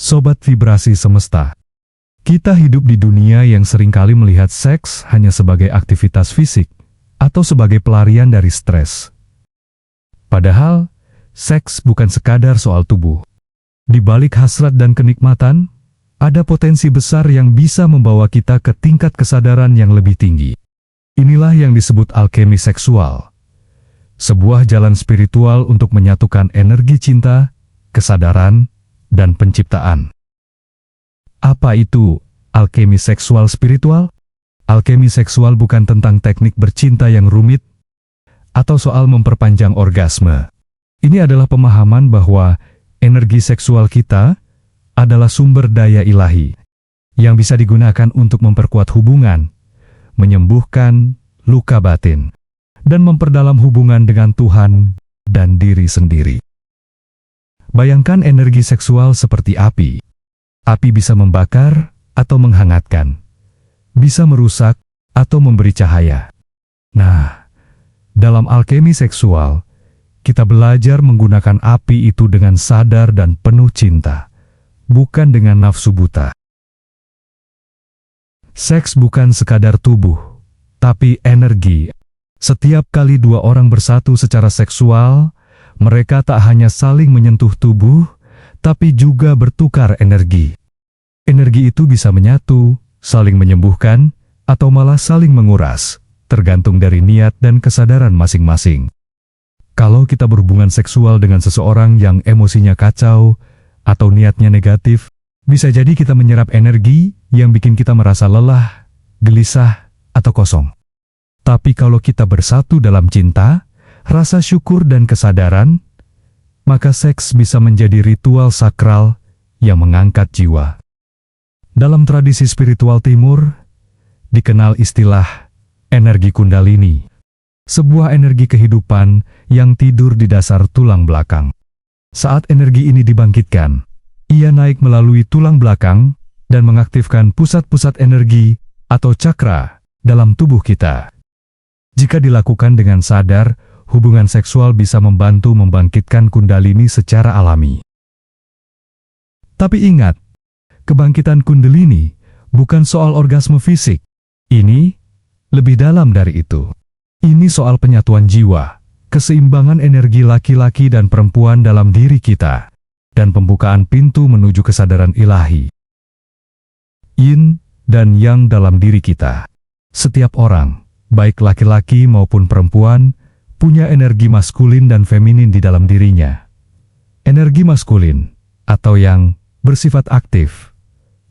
Sobat Vibrasi Semesta, kita hidup di dunia yang seringkali melihat seks hanya sebagai aktivitas fisik atau sebagai pelarian dari stres. Padahal, seks bukan sekadar soal tubuh. Di balik hasrat dan kenikmatan, ada potensi besar yang bisa membawa kita ke tingkat kesadaran yang lebih tinggi. Inilah yang disebut alkemi seksual. Sebuah jalan spiritual untuk menyatukan energi cinta, kesadaran, dan penciptaan. Apa itu alkemi seksual spiritual? Alkemi seksual bukan tentang teknik bercinta yang rumit atau soal memperpanjang orgasme. Ini adalah pemahaman bahwa energi seksual kita adalah sumber daya ilahi yang bisa digunakan untuk memperkuat hubungan, menyembuhkan luka batin, dan memperdalam hubungan dengan Tuhan dan diri sendiri. Bayangkan energi seksual seperti api. Api bisa membakar atau menghangatkan, bisa merusak atau memberi cahaya. Nah, dalam alkemi seksual, kita belajar menggunakan api itu dengan sadar dan penuh cinta, bukan dengan nafsu buta. Seks bukan sekadar tubuh, tapi energi. Setiap kali dua orang bersatu secara seksual, mereka tak hanya saling menyentuh tubuh, tapi juga bertukar energi. Energi itu bisa menyatu, saling menyembuhkan, atau malah saling menguras, tergantung dari niat dan kesadaran masing-masing. Kalau kita berhubungan seksual dengan seseorang yang emosinya kacau atau niatnya negatif, bisa jadi kita menyerap energi yang bikin kita merasa lelah, gelisah, atau kosong. Tapi kalau kita bersatu dalam cinta, rasa syukur dan kesadaran, maka seks bisa menjadi ritual sakral yang mengangkat jiwa. Dalam tradisi spiritual timur, dikenal istilah energi kundalini, sebuah energi kehidupan yang tidur di dasar tulang belakang. Saat energi ini dibangkitkan, ia naik melalui tulang belakang dan mengaktifkan pusat-pusat energi atau cakra dalam tubuh kita. Jika dilakukan dengan sadar, hubungan seksual bisa membantu membangkitkan kundalini secara alami. Tapi ingat, kebangkitan kundalini bukan soal orgasme fisik. Ini lebih dalam dari itu. Ini soal penyatuan jiwa, keseimbangan energi laki-laki dan perempuan dalam diri kita, dan pembukaan pintu menuju kesadaran ilahi. Yin dan yang dalam diri kita. Setiap orang, baik laki-laki maupun perempuan, punya energi maskulin dan feminin di dalam dirinya. Energi maskulin, atau yang bersifat aktif,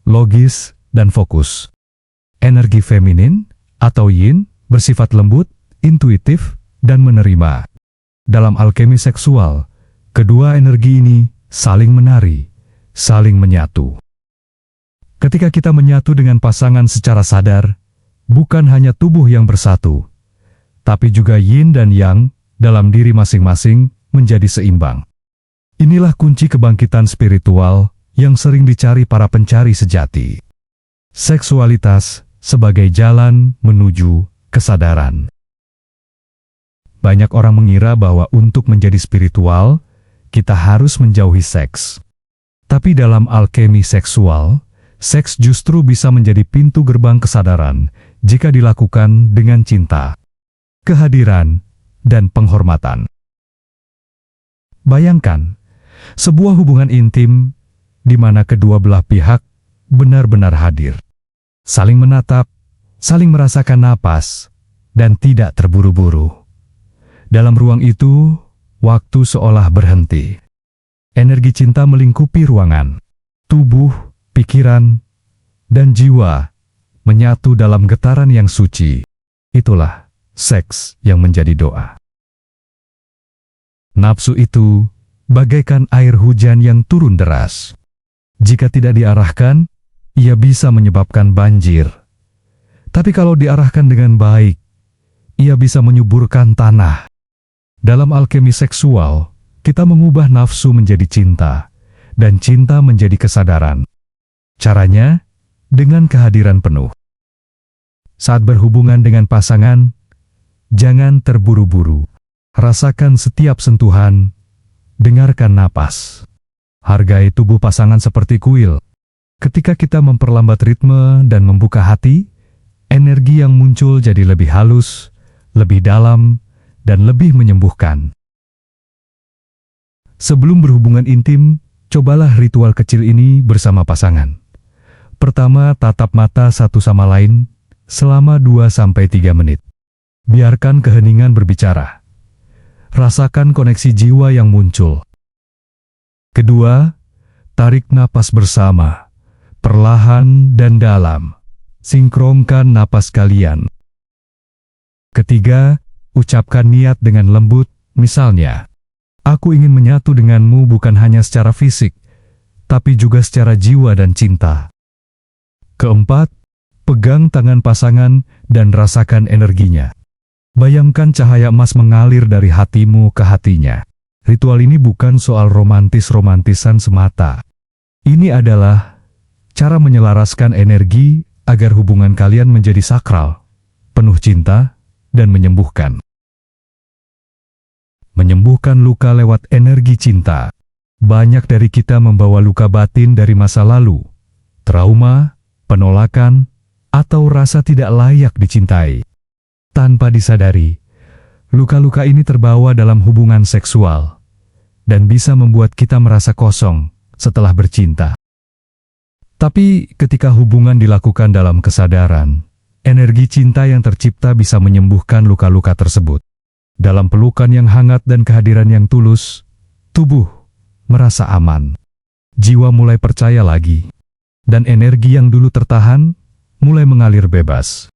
logis, dan fokus. Energi feminin, atau yin, bersifat lembut, intuitif, dan menerima. Dalam alkemi seksual, kedua energi ini saling menari, saling menyatu. Ketika kita menyatu dengan pasangan secara sadar, bukan hanya tubuh yang bersatu, tapi juga yin dan yang dalam diri masing-masing menjadi seimbang. Inilah kunci kebangkitan spiritual yang sering dicari para pencari sejati. Seksualitas sebagai jalan menuju kesadaran. Banyak orang mengira bahwa untuk menjadi spiritual, kita harus menjauhi seks. Tapi dalam alkemi seksual, seks justru bisa menjadi pintu gerbang kesadaran jika dilakukan dengan cinta, kehadiran, dan penghormatan. Bayangkan, sebuah hubungan intim di mana kedua belah pihak benar-benar hadir, saling menatap, saling merasakan napas, dan tidak terburu-buru. Dalam ruang itu, waktu seolah berhenti. Energi cinta melingkupi ruangan, tubuh, pikiran, dan jiwa menyatu dalam getaran yang suci. Itulah seks yang menjadi doa. Nafsu itu bagaikan air hujan yang turun deras. Jika tidak diarahkan, ia bisa menyebabkan banjir. Tapi kalau diarahkan dengan baik, ia bisa menyuburkan tanah. Dalam alkemi seksual, kita mengubah nafsu menjadi cinta, dan cinta menjadi kesadaran. Caranya, dengan kehadiran penuh. Saat berhubungan dengan pasangan, jangan terburu-buru. Rasakan setiap sentuhan, dengarkan napas. Hargai tubuh pasangan seperti kuil. Ketika kita memperlambat ritme dan membuka hati, energi yang muncul jadi lebih halus, lebih dalam, dan lebih menyembuhkan. Sebelum berhubungan intim, cobalah ritual kecil ini bersama pasangan. Pertama, tatap mata satu sama lain selama 2-3 menit. Biarkan keheningan berbicara. Rasakan koneksi jiwa yang muncul. Kedua, tarik napas bersama, perlahan dan dalam. Sinkronkan napas kalian. Ketiga, ucapkan niat dengan lembut, misalnya, "Aku ingin menyatu denganmu bukan hanya secara fisik, tapi juga secara jiwa dan cinta." Keempat, pegang tangan pasangan dan rasakan energinya. Bayangkan cahaya emas mengalir dari hatimu ke hatinya. Ritual ini bukan soal romantis-romantisan semata. Ini adalah cara menyelaraskan energi agar hubungan kalian menjadi sakral, penuh cinta, dan menyembuhkan. Menyembuhkan luka lewat energi cinta. Banyak dari kita membawa luka batin dari masa lalu, trauma, penolakan, atau rasa tidak layak dicintai. Tanpa disadari, luka-luka ini terbawa dalam hubungan seksual dan bisa membuat kita merasa kosong setelah bercinta. Tapi ketika hubungan dilakukan dalam kesadaran, energi cinta yang tercipta bisa menyembuhkan luka-luka tersebut. Dalam pelukan yang hangat dan kehadiran yang tulus, tubuh merasa aman, jiwa mulai percaya lagi, dan energi yang dulu tertahan mulai mengalir bebas.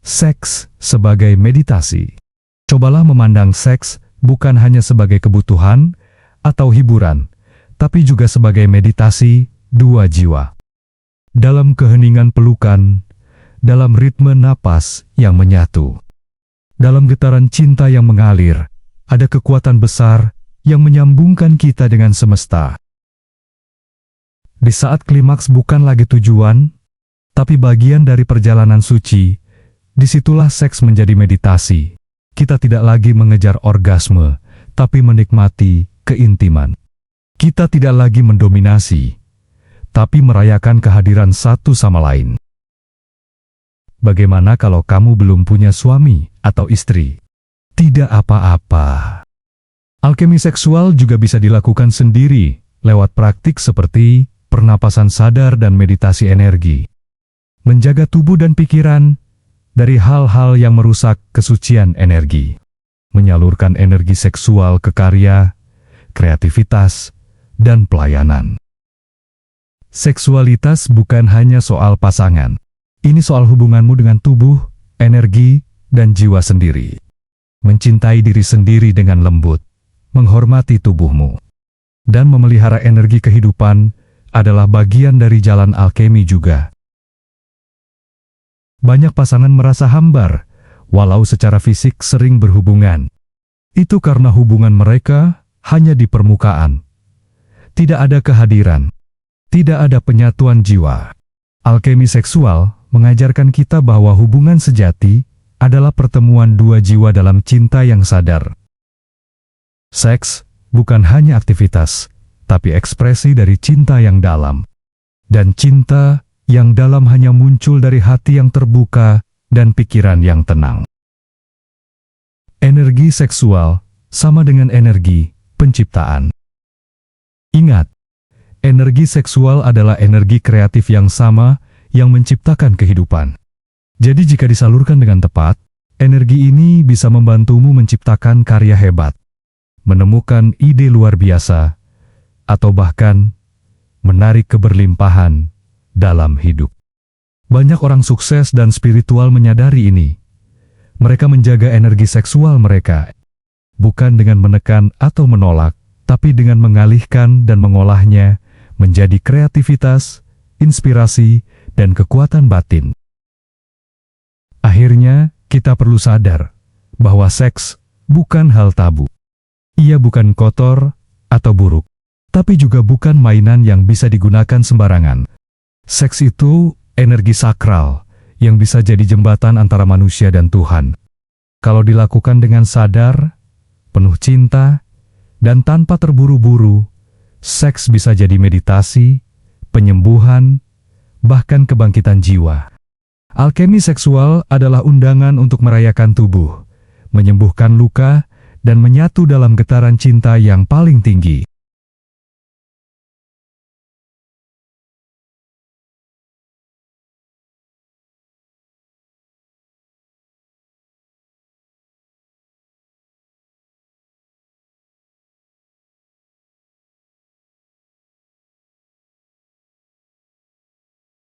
Seks sebagai meditasi. Cobalah memandang seks bukan hanya sebagai kebutuhan atau hiburan, tapi juga sebagai meditasi dua jiwa. Dalam keheningan pelukan, dalam ritme napas yang menyatu, dalam getaran cinta yang mengalir, ada kekuatan besar yang menyambungkan kita dengan semesta. Di saat klimaks bukan lagi tujuan, tapi bagian dari perjalanan suci, disitulah seks menjadi meditasi. Kita tidak lagi mengejar orgasme, tapi menikmati keintiman. Kita tidak lagi mendominasi, tapi merayakan kehadiran satu sama lain. Bagaimana kalau kamu belum punya suami atau istri? Tidak apa-apa. Alkemi seksual juga bisa dilakukan sendiri lewat praktik seperti pernapasan sadar dan meditasi energi. Menjaga tubuh dan pikiran dari hal-hal yang merusak kesucian energi. Menyalurkan energi seksual ke karya, kreativitas, dan pelayanan. Seksualitas bukan hanya soal pasangan. Ini soal hubunganmu dengan tubuh, energi, dan jiwa sendiri. Mencintai diri sendiri dengan lembut, menghormati tubuhmu, dan memelihara energi kehidupan adalah bagian dari jalan alkemi juga. Banyak pasangan merasa hambar, walau secara fisik sering berhubungan. Itu karena hubungan mereka hanya di permukaan. Tidak ada kehadiran, tidak ada penyatuan jiwa. Alkemi seksual mengajarkan kita bahwa hubungan sejati adalah pertemuan dua jiwa dalam cinta yang sadar. Seks bukan hanya aktivitas, tapi ekspresi dari cinta yang dalam. Dan cinta yang dalam hanya muncul dari hati yang terbuka dan pikiran yang tenang. Energi seksual sama dengan energi penciptaan. Ingat, energi seksual adalah energi kreatif yang sama yang menciptakan kehidupan. Jadi jika disalurkan dengan tepat, energi ini bisa membantumu menciptakan karya hebat, menemukan ide luar biasa, atau bahkan menarik keberlimpahan dalam hidup. Banyak orang sukses dan spiritual menyadari ini. Mereka menjaga energi seksual mereka, bukan dengan menekan atau menolak, tapi dengan mengalihkan dan mengolahnya menjadi kreativitas, inspirasi, dan kekuatan batin. Akhirnya, kita perlu sadar bahwa seks bukan hal tabu. Ia bukan kotor atau buruk, tapi juga bukan mainan yang bisa digunakan sembarangan. Seks itu energi sakral yang bisa jadi jembatan antara manusia dan Tuhan. Kalau dilakukan dengan sadar, penuh cinta, dan tanpa terburu-buru, Seks bisa jadi meditasi, penyembuhan, bahkan kebangkitan jiwa. Alkemi seksual adalah undangan untuk merayakan tubuh, menyembuhkan luka, dan menyatu dalam getaran cinta yang paling tinggi.